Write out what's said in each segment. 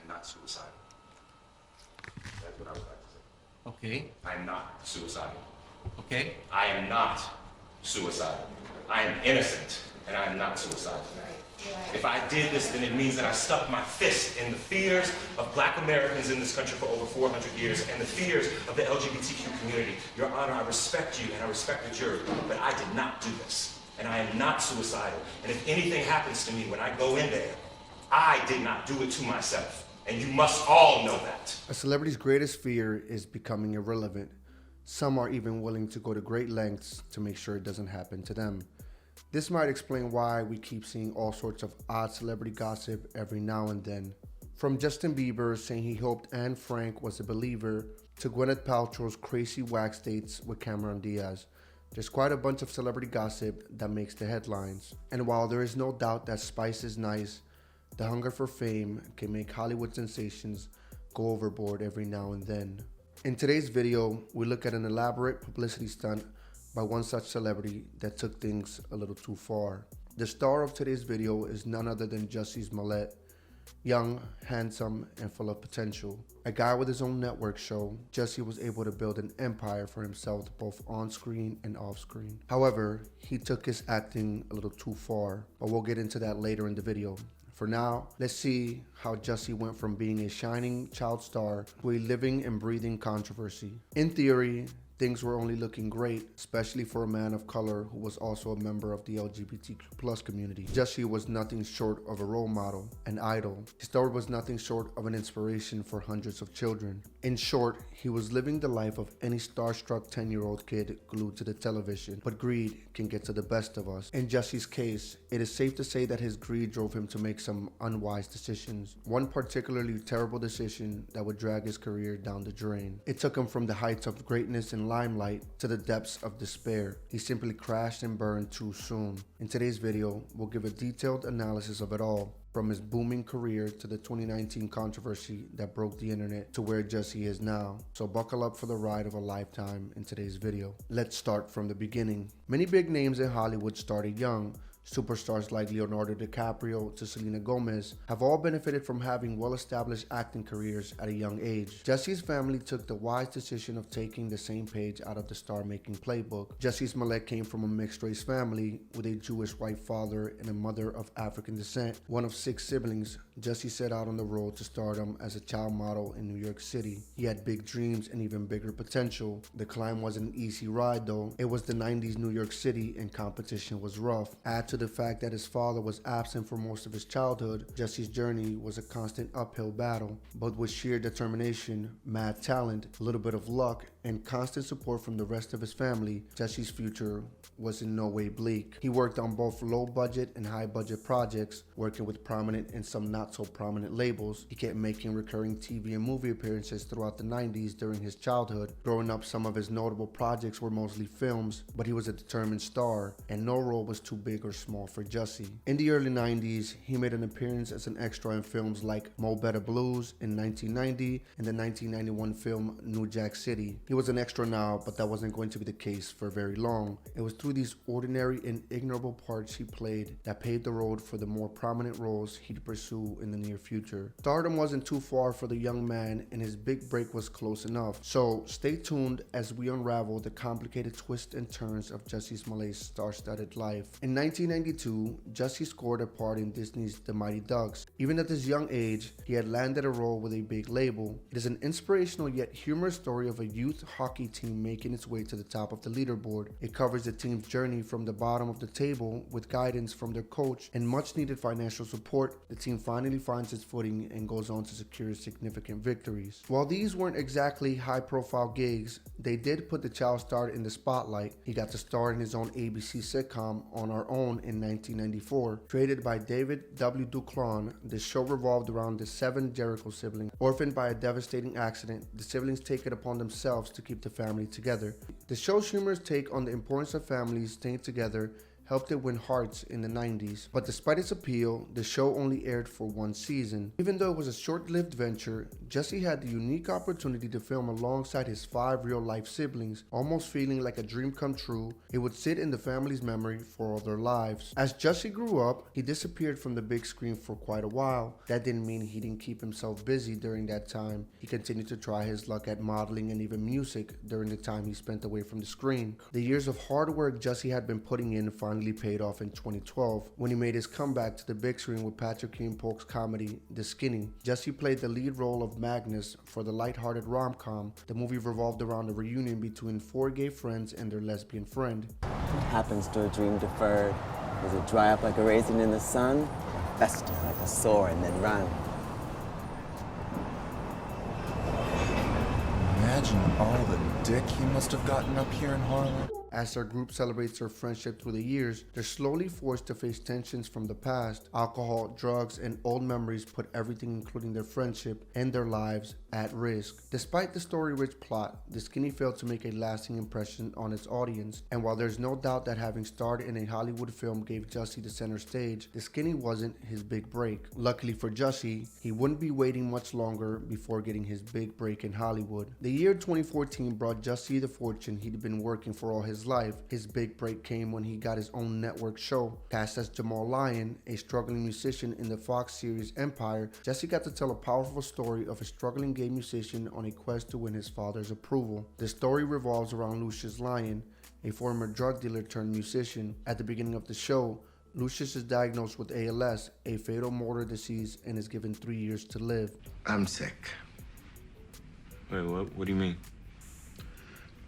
am not suicidal. That's what I would like to say. Okay. I am not suicidal. Okay. I am not suicidal. I am innocent, and I am not suicidal. If I did this, then it means that I stuck my fist in the fears of Black Americans in this country for over 400 years and the fears of the LGBTQ community. Your Honor, I respect you and I respect the jury, but I did not do this. And I am not suicidal. And if anything happens to me when I go in there, I did not do it to myself. And you must all know that. A celebrity's greatest fear is becoming irrelevant. Some are even willing to go to great lengths to make sure it doesn't happen to them. This might explain why we keep seeing all sorts of odd celebrity gossip every now and then. From Justin Bieber saying he hoped Anne Frank was a believer, to Gwyneth Paltrow's crazy wax dates with Cameron Diaz. There's quite a bunch of celebrity gossip that makes the headlines. And while there is no doubt that spice is nice, the hunger for fame can make Hollywood sensations go overboard every now and then. In today's video, we look at an elaborate publicity stunt by one such celebrity that took things a little too far. The star of today's video is none other than Jussie Smollett. Young, handsome, and full of potential. A guy with his own network show, Jussie was able to build an empire for himself both on screen and off screen. However, he took his acting a little too far, but we'll get into that later in the video. For now, let's see how Jussie went from being a shining child star to a living and breathing controversy. In theory, things were only looking great, especially for a man of color who was also a member of the LGBTQ+ community. Jussie was nothing short of a role model, an idol. His story was nothing short of an inspiration for hundreds of children. In short, he was living the life of any starstruck 10-year-old kid glued to the television. But greed can get to the best of us. In Jussie's case, it is safe to say that his greed drove him to make some unwise decisions. One particularly terrible decision that would drag his career down the drain. It took him from the heights of greatness and limelight to the depths of despair. He simply crashed and burned too soon. In today's video, we'll give a detailed analysis of it all, from his booming career to the 2019 controversy that broke the internet to where Jussie is now. So buckle up for the ride of a lifetime in today's video. Let's start from the beginning. Many big names in Hollywood started young. Superstars like Leonardo DiCaprio to Selena Gomez have all benefited from having well-established acting careers at a young age. Jussie's family took the wise decision of taking the same page out of the star-making playbook. Jussie Smollett came from a mixed-race family with a Jewish white father and a mother of African descent. One of 6 siblings, Jussie set out on the road to stardom as a child model in New York City. He had big dreams and even bigger potential. The climb wasn't an easy ride though. It was the 90s New York City and competition was rough. Add to the fact that his father was absent for most of his childhood, Jussie's journey was a constant uphill battle. But with sheer determination, mad talent, a little bit of luck, and constant support from the rest of his family, Jussie's future was in no way bleak. He worked on both low-budget and high-budget projects, working with prominent and some not-so-prominent labels. He kept making recurring TV and movie appearances throughout the 90s during his childhood. Growing up, some of his notable projects were mostly films, but he was a determined star, and no role was too big or small for Jussie. In the early 90s, he made an appearance as an extra in films like Mo Better Blues in 1990 and the 1991 film New Jack City. He was an extra now, but that wasn't going to be the case for very long. It was through these ordinary and ignorable parts he played that paved the road for the more prominent roles he'd pursue in the near future. Stardom wasn't too far for the young man, and his big break was close enough. So stay tuned as we unravel the complicated twists and turns of Jussie Smollett's star-studded life. In 1992, Jussie scored a part in Disney's The Mighty Ducks. Even at this young age, he had landed a role with a big label. It is an inspirational yet humorous story of a youth hockey team making its way to the top of the leaderboard. It covers the team's journey from the bottom of the table with guidance from their coach and much needed financial support. The team finally finds its footing and goes on to secure significant victories. While these weren't exactly high-profile gigs, they did put the child star in the spotlight. He got to star in his own ABC sitcom On Our Own in 1994. Created by David W. Duclon, the show revolved around the 7 Jericho siblings. Orphaned by a devastating accident, the siblings take it upon themselves to keep the family together. The show's humorous take on the importance of families staying together helped it win hearts in the 90s. But despite its appeal, the show only aired for one season. Even though it was a short-lived venture, Jussie had the unique opportunity to film alongside his 5 real-life siblings, almost feeling like a dream come true. It would sit in the family's memory for all their lives. As Jussie grew up, he disappeared from the big screen for quite a while. That didn't mean he didn't keep himself busy during that time. He continued to try his luck at modeling and even music during the time he spent away from the screen. The years of hard work Jussie had been putting in finally paid off in 2012 when he made his comeback to the big screen with Patrick Polk's comedy The Skinny. Jussie played the lead role of Magnus for the lighthearted rom-com. The movie revolved around a reunion between 4 gay friends and their lesbian friend. What happens to a dream deferred? Does it dry up like a raisin in the sun? Or fester like a sore and then run? Imagine all the dick he must have gotten up here in Harlem. As their group celebrates their friendship through the years, they're slowly forced to face tensions from the past. Alcohol, drugs, and old memories put everything, including their friendship and their lives, at risk. Despite the story-rich plot, The Skinny failed to make a lasting impression on its audience. And while there's no doubt that having starred in a Hollywood film gave Jussie the center stage, The Skinny wasn't his big break. Luckily for Jussie, he wouldn't be waiting much longer before getting his big break in Hollywood. The year 2014 brought Jussie the fortune he'd been working for all his life. His big break came when he got his own network show. Cast as Jamal Lyon, a struggling musician in the Fox series Empire, Jussie got to tell a powerful story of a struggling gay musician on a quest to win his father's approval. The story revolves around Lucius Lyon, a former drug dealer turned musician. At the beginning of the show, Lucius is diagnosed with ALS, a fatal motor disease, and is given 3 years to live. I'm sick. Wait, what do you mean?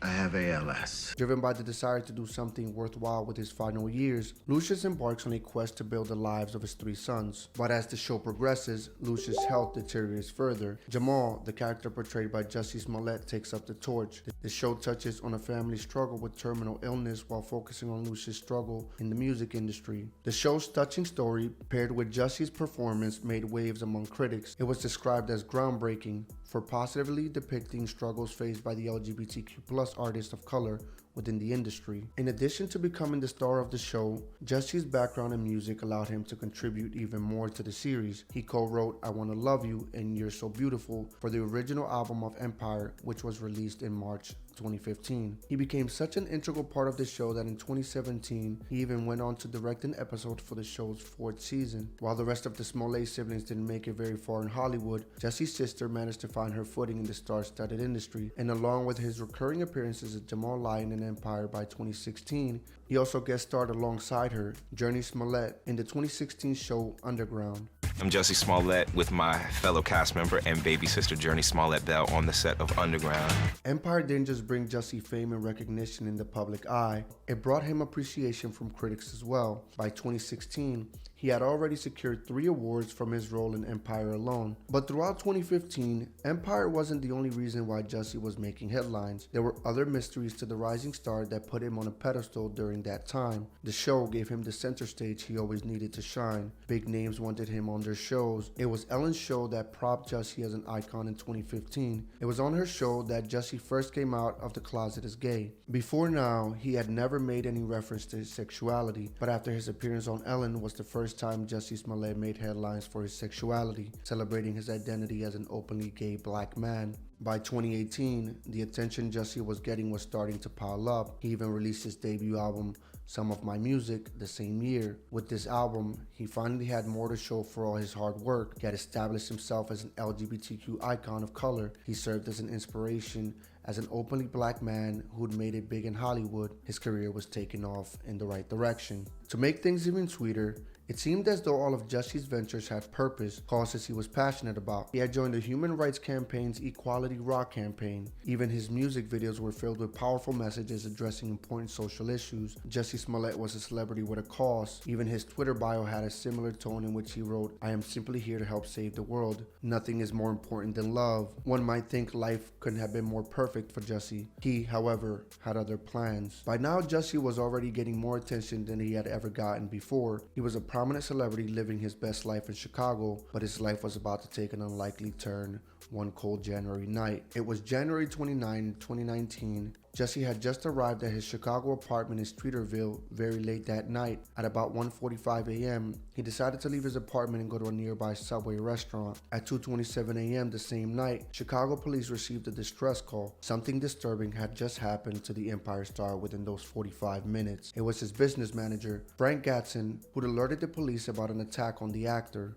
I have ALS. Driven by the desire to do something worthwhile with his final years, Lucius embarks on a quest to build the lives of his 3 sons. But as the show progresses, Lucius' health deteriorates further. Jamal, the character portrayed by Jussie Smollett, takes up the torch. The show touches on a family's struggle with terminal illness while focusing on Lucius' struggle in the music industry. The show's touching story, paired with Jussie's performance, made waves among critics. It was described as groundbreaking for positively depicting struggles faced by the LGBTQ+ artists of color within the industry. In addition to becoming the star of the show, Jussie's background in music allowed him to contribute even more to the series. He co-wrote I Wanna Love You and You're So Beautiful for the original album of Empire, which was released in March 2015. He became such an integral part of the show that in 2017, he even went on to direct an episode for the show's 4th season. While the rest of the Smollett siblings didn't make it very far in Hollywood, Jussie's sister managed to find her footing in the star-studded industry, and along with his recurring appearances as Jamal Lyon in Empire by 2016, he also guest starred alongside her, Jussie Smollett, in the 2016 show Underground. I'm Jussie Smollett with my fellow cast member and baby sister Jussie Smollett Bell on the set of Underground. Empire didn't just bring Jussie fame and recognition in the public eye, it brought him appreciation from critics as well. By 2016, he had already secured 3 awards from his role in Empire alone. But throughout 2015, Empire wasn't the only reason why Jussie was making headlines. There were other mysteries to the rising star that put him on a pedestal during that time. The show gave him the center stage he always needed to shine. Big names wanted him on their shows. It was Ellen's show that propped Jussie as an icon in 2015. It was on her show that Jussie first came out of the closet as gay. Before now, he had never made any reference to his sexuality, but after his appearance on Ellen was the first time Jussie Smollett made headlines for his sexuality, celebrating his identity as an openly gay black man. By 2018, the attention Jussie was getting was starting to pile up. He even released his debut album, Some of My Music, the same year. With this album, he finally had more to show for all his hard work. He had established himself as an LGBTQ icon of color. He served as an inspiration as an openly black man who'd made it big in Hollywood. His career was taking off in the right direction. To make things even sweeter, it seemed as though all of Jussie's ventures had purpose, causes he was passionate about. He had joined the Human Rights Campaign's Equality Rock campaign. Even his music videos were filled with powerful messages addressing important social issues. Jussie Smollett was a celebrity with a cause. Even his Twitter bio had a similar tone in which he wrote, I am simply here to help save the world. Nothing is more important than love. One might think life couldn't have been more perfect for Jussie. He, however, had other plans. By now, Jussie was already getting more attention than he had ever gotten before. He was a prominent celebrity living his best life in Chicago, but his life was about to take an unlikely turn one cold January night. It was January 29, 2019. Jussie had just arrived at his Chicago apartment in Streeterville very late that night. At about 1:45 a.m., he decided to leave his apartment and go to a nearby Subway restaurant. At 2:27 a.m. the same night, Chicago police received a distress call. Something disturbing had just happened to the Empire Star within those 45 minutes. It was his business manager, Frank Gatson, who'd alerted the police about an attack on the actor.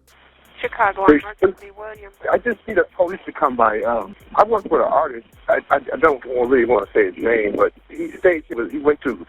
Chicago, I'm Mercy Williams. I just need the police to come by. I work with an artist. I don't really want to say his name, but he states he went to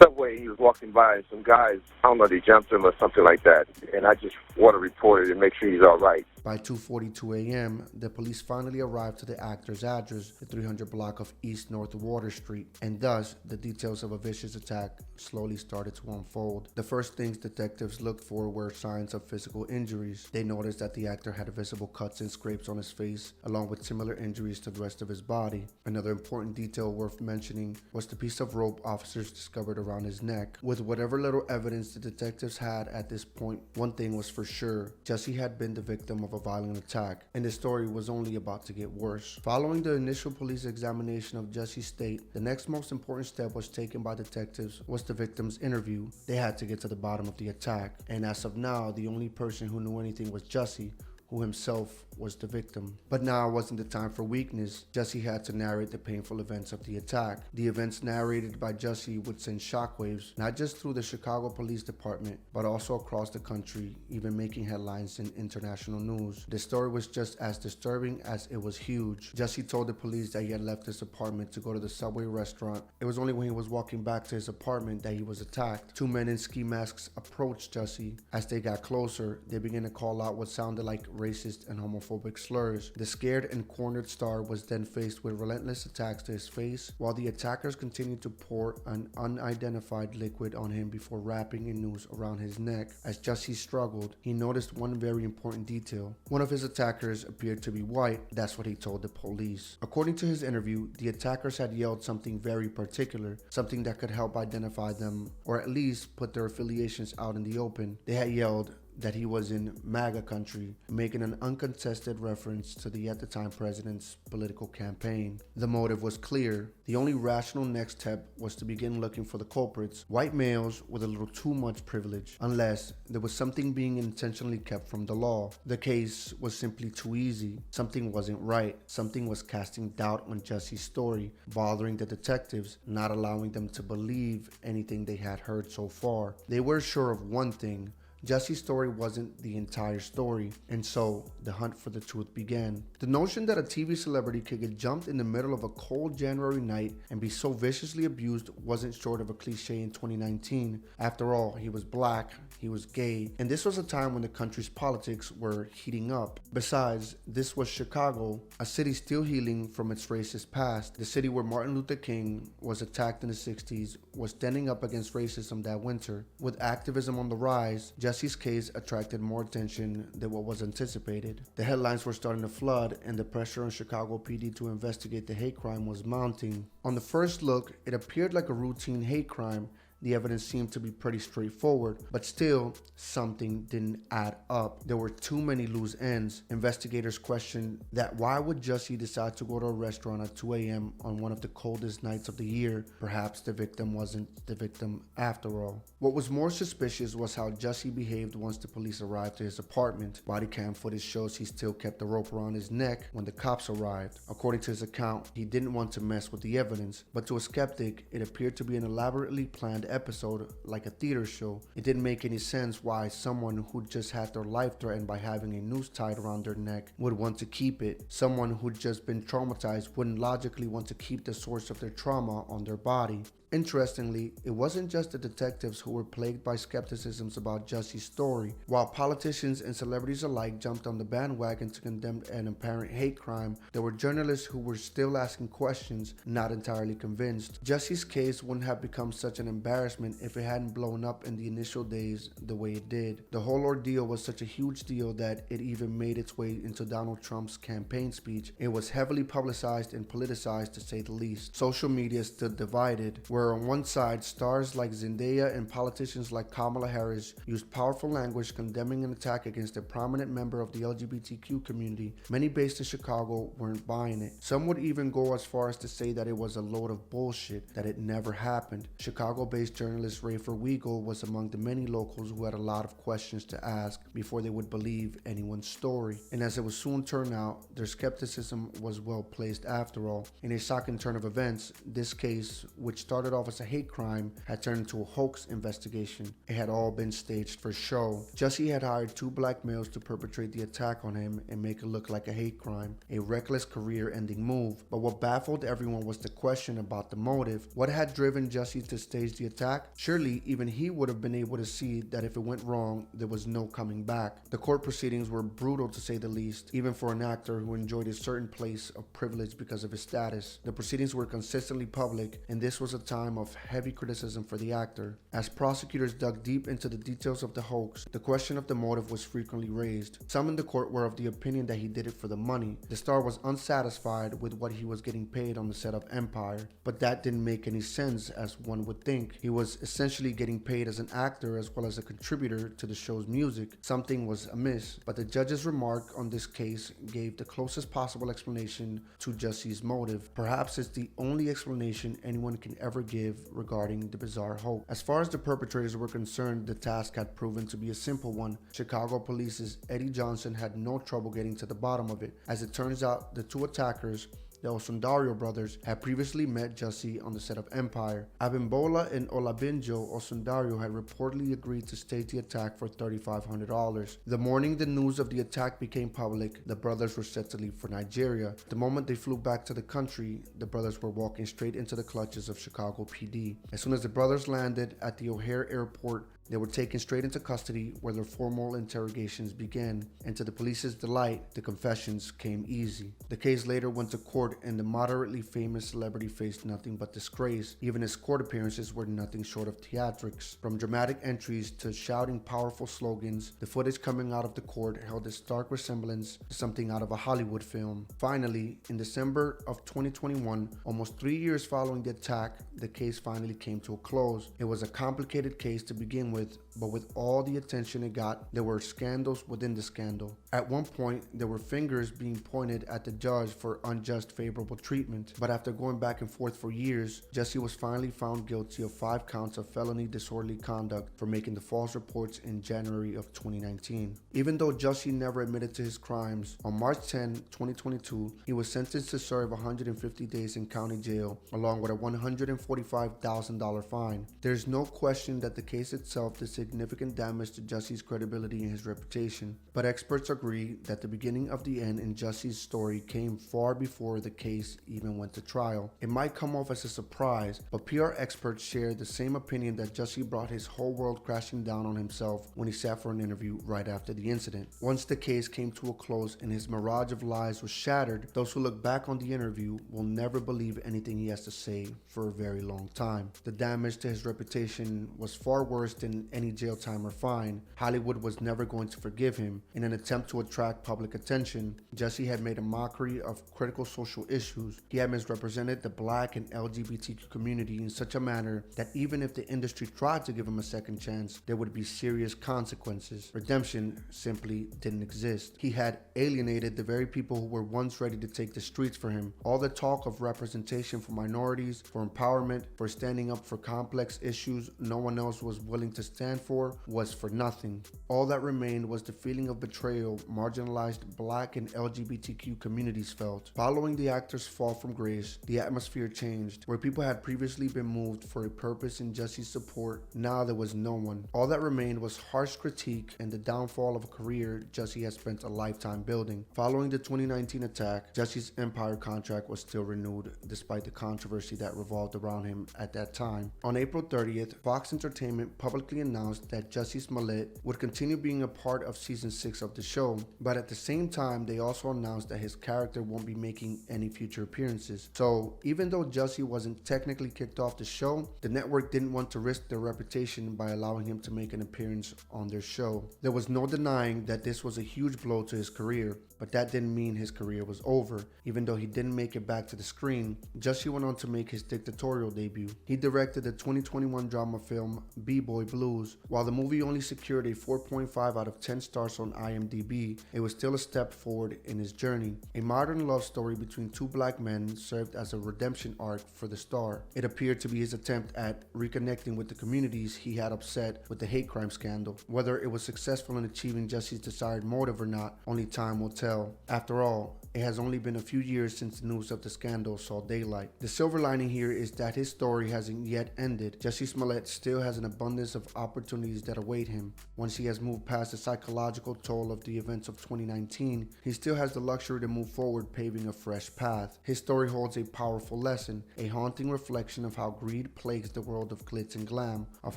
Subway. He was walking by, and some guys, I don't know, they jumped him or something like that. And I just want to report it and make sure he's all right. By 2:42 a.m., the police finally arrived to the actor's address, the 300 block of East North Water Street, and thus the details of a vicious attack slowly started to unfold. The first things detectives looked for were signs of physical injuries. They noticed that the actor had visible cuts and scrapes on his face, along with similar injuries to the rest of his body. Another important detail worth mentioning was the piece of rope officers discovered around his neck. With whatever little evidence the detectives had at this point, one thing was for sure: Jussie had been the victim of a violent attack, and the story was only about to get worse. Following the initial police examination of Jussie's state, the next most important step was taken by detectives was the victim's interview. They had to get to the bottom of the attack, and as of now, the only person who knew anything was Jussie, who himself was the victim. But now wasn't the time for weakness. Jussie had to narrate the painful events of the attack. The events narrated by Jussie would send shockwaves, not just through the Chicago Police Department, but also across the country, even making headlines in international news. The story was just as disturbing as it was huge. Jussie told the police that he had left his apartment to go to the Subway restaurant. It was only when he was walking back to his apartment that he was attacked. Two men in ski masks approached Jussie. As they got closer, they began to call out what sounded like racist and homophobic slurs. The scared and cornered star was then faced with relentless attacks to his face, while the attackers continued to pour an unidentified liquid on him before wrapping a noose around his neck. As Jussie struggled, he noticed one very important detail. One of his attackers appeared to be white. That's what he told the police. According to his interview, the attackers had yelled something very particular, something that could help identify them, or at least put their affiliations out in the open. They had yelled that he was in MAGA country, making an uncontested reference to the at the time president's political campaign. The motive was clear. The only rational next step was to begin looking for the culprits, white males with a little too much privilege, unless there was something being intentionally kept from the law. The case was simply too easy. Something wasn't right. Something was casting doubt on Jussie's story, bothering the detectives, not allowing them to believe anything they had heard so far. They were sure of one thing: Jussie's story wasn't the entire story, and so the hunt for the truth began. The notion that a TV celebrity could get jumped in the middle of a cold January night and be so viciously abused wasn't short of a cliche in 2019. After all, he was black, he was gay, and this was a time when the country's politics were heating up. Besides, this was Chicago, a city still healing from its racist past. The city where Martin Luther King was attacked in the 60s was standing up against racism that winter. With activism on the rise, Jussie's case attracted more attention than what was anticipated. The headlines were starting to flood, and the pressure on Chicago PD to investigate the hate crime was mounting. On the first look, it appeared like a routine hate crime. The evidence seemed to be pretty straightforward, but still, something didn't add up. There were too many loose ends. Investigators questioned that why would Jussie decide to go to a restaurant at 2 a.m. on one of the coldest nights of the year? Perhaps the victim wasn't the victim after all. What was more suspicious was how Jussie behaved once the police arrived to his apartment. Body cam footage shows he still kept the rope around his neck when the cops arrived. According to his account, he didn't want to mess with the evidence, but to a skeptic, it appeared to be an elaborately planned episode, like a theater show. It didn't make any sense why someone who just had their life threatened by having a noose tied around their neck would want to keep it. Someone who'd just been traumatized wouldn't logically want to keep the source of their trauma on their body. Interestingly, it wasn't just the detectives who were plagued by skepticisms about Jussie's story. While politicians and celebrities alike jumped on the bandwagon to condemn an apparent hate crime, there were journalists who were still asking questions, not entirely convinced. Jussie's case wouldn't have become such an embarrassment if it hadn't blown up in the initial days the way it did. The whole ordeal was such a huge deal that it even made its way into Donald Trump's campaign speech. It was heavily publicized and politicized, to say the least. Social media stood divided. where on one side, stars like Zendaya and politicians like Kamala Harris used powerful language condemning an attack against a prominent member of the LGBTQ community, many based in Chicago weren't buying it. Some would even go as far as to say that it was a load of bullshit, that it never happened. Chicago-based journalist Rafer Weigel was among the many locals who had a lot of questions to ask before they would believe anyone's story. And as it would soon turn out, their skepticism was well placed after all. In a shocking turn of events, this case, which started off as a hate crime, had turned into a hoax investigation. It had all been staged for show. Jussie had hired two black males to perpetrate the attack on him and make it look like a hate crime, a reckless career-ending move. But what baffled everyone was the question about the motive. What had driven Jussie to stage the attack? Surely even he would have been able to see that if it went wrong, there was no coming back. The court proceedings were brutal to say the least, even for an actor who enjoyed a certain place of privilege because of his status. The proceedings were consistently public, and this was a time of heavy criticism for the actor. As prosecutors dug deep into the details of the hoax, the question of the motive was frequently raised. Some in the court were of the opinion that he did it for the money. The star was unsatisfied with what he was getting paid on the set of Empire, but that didn't make any sense, as one would think. He was essentially getting paid as an actor as well as a contributor to the show's music. Something was amiss, but the judge's remark on this case gave the closest possible explanation to Jussie's motive. Perhaps it's the only explanation anyone can ever give regarding the bizarre hoax. As far as the perpetrators were concerned, the task had proven to be a simple one. Chicago Police's Eddie Johnson had no trouble getting to the bottom of it. As it turns out, the two attackers, the Osundario brothers, had previously met Jussie on the set of Empire. Abimbola and Olabinjo Osundario had reportedly agreed to stage the attack for $3,500. The morning the news of the attack became public, the brothers were set to leave for Nigeria. The moment they flew back to the country, the brothers were walking straight into the clutches of Chicago PD. As soon as the brothers landed at the O'Hare airport, they were taken straight into custody where their formal interrogations began, and to the police's delight, the confessions came easy. The case later went to court and the moderately famous celebrity faced nothing but disgrace. Even his court appearances were nothing short of theatrics. From dramatic entries to shouting powerful slogans, the footage coming out of the court held a stark resemblance to something out of a Hollywood film. Finally, in December of 2021, almost 3 years following the attack, the case finally came to a close. It was a complicated case to begin with, but with all the attention it got, there were scandals within the scandal. At one point, there were fingers being pointed at the judge for unjust favorable treatment, but after going back and forth for years, Jussie was finally found guilty of 5 counts of felony disorderly conduct for making the false reports in January of 2019. Even though Jussie never admitted to his crimes, on March 10, 2022, he was sentenced to serve 150 days in county jail, along with a $145,000 fine. There's no question that the case itself did significant damage to Jussie's credibility and his reputation, but experts agree that the beginning of the end in Jussie's story came far before the case even went to trial. It might come off as a surprise, but PR experts share the same opinion that Jussie brought his whole world crashing down on himself when he sat for an interview right after the incident. Once the case came to a close and his mirage of lies was shattered, those who look back on the interview will never believe anything he has to say for a very long time. The damage to his reputation was far worse than any jail time or fine. Hollywood was never going to forgive him. In an attempt to attract public attention, Jussie had made a mockery of critical social issues. He had misrepresented the Black and LGBTQ community in such a manner that even if the industry tried to give him a second chance, there would be serious consequences. Redemption simply didn't exist. He had alienated the very people who were once ready to take the streets for him. All the talk of representation for minorities, for empowerment, for standing up for complex issues no one else was willing to stand for was for nothing. All that remained was the feeling of betrayal marginalized Black and LGBTQ communities felt. Following the actor's fall from grace, the atmosphere changed. Where people had previously been moved for a purpose in Jussie's support, now there was no one. All that remained was harsh critique and the downfall of a career Jussie had spent a lifetime building. Following the 2019 attack, Jussie's Empire contract was still renewed, despite the controversy that revolved around him at that time. On April 30th, Fox Entertainment publicly announced that Jussie Smollett would continue being a part of season 6 of the show, but at the same time, they also announced that his character won't be making any future appearances. So, even though Jussie wasn't technically kicked off the show, the network didn't want to risk their reputation by allowing him to make an appearance on their show. There was no denying that this was a huge blow to his career. but that didn't mean his career was over. Even though he didn't make it back to the screen, Jussie went on to make his dictatorial debut. He directed the 2021 drama film B-Boy Blues. While the movie only secured a 4.5 out of 10 stars on IMDb, it was still a step forward in his journey. A modern love story between two black men served as a redemption arc for the star. It appeared to be his attempt at reconnecting with the communities he had upset with the hate crime scandal. Whether it was successful in achieving Jussie's desired motive or not, only time will tell. After all, it has only been a few years since the news of the scandal saw daylight. The silver lining here is that his story hasn't yet ended. Jussie Smollett still has an abundance of opportunities that await him. Once he has moved past the psychological toll of the events of 2019, he still has the luxury to move forward, paving a fresh path. His story holds a powerful lesson, a haunting reflection of how greed plagues the world of glitz and glam, of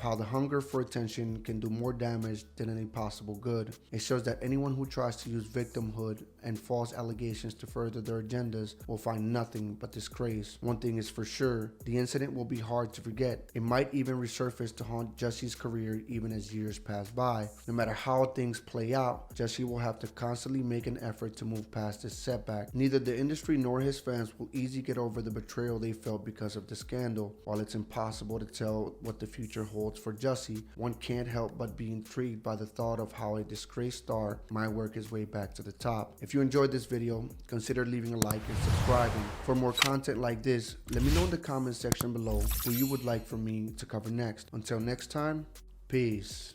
how the hunger for attention can do more damage than any possible good. It shows that anyone who tries to use victimhood and false allegations to further their agendas will find nothing but disgrace. One thing is for sure, the incident will be hard to forget. It might even resurface to haunt Jussie's career even as years pass by. No matter how things play out, Jussie will have to constantly make an effort to move past this setback. Neither the industry nor his fans will easily get over the betrayal they felt because of the scandal. While it's impossible to tell what the future holds for Jussie, one can't help but be intrigued by the thought of how a disgraced star might work his way back to the top. If you enjoyed this video, consider leaving a like and subscribing. For more content like this, let me know in the comment section below who you would like for me to cover next. Until next time, peace.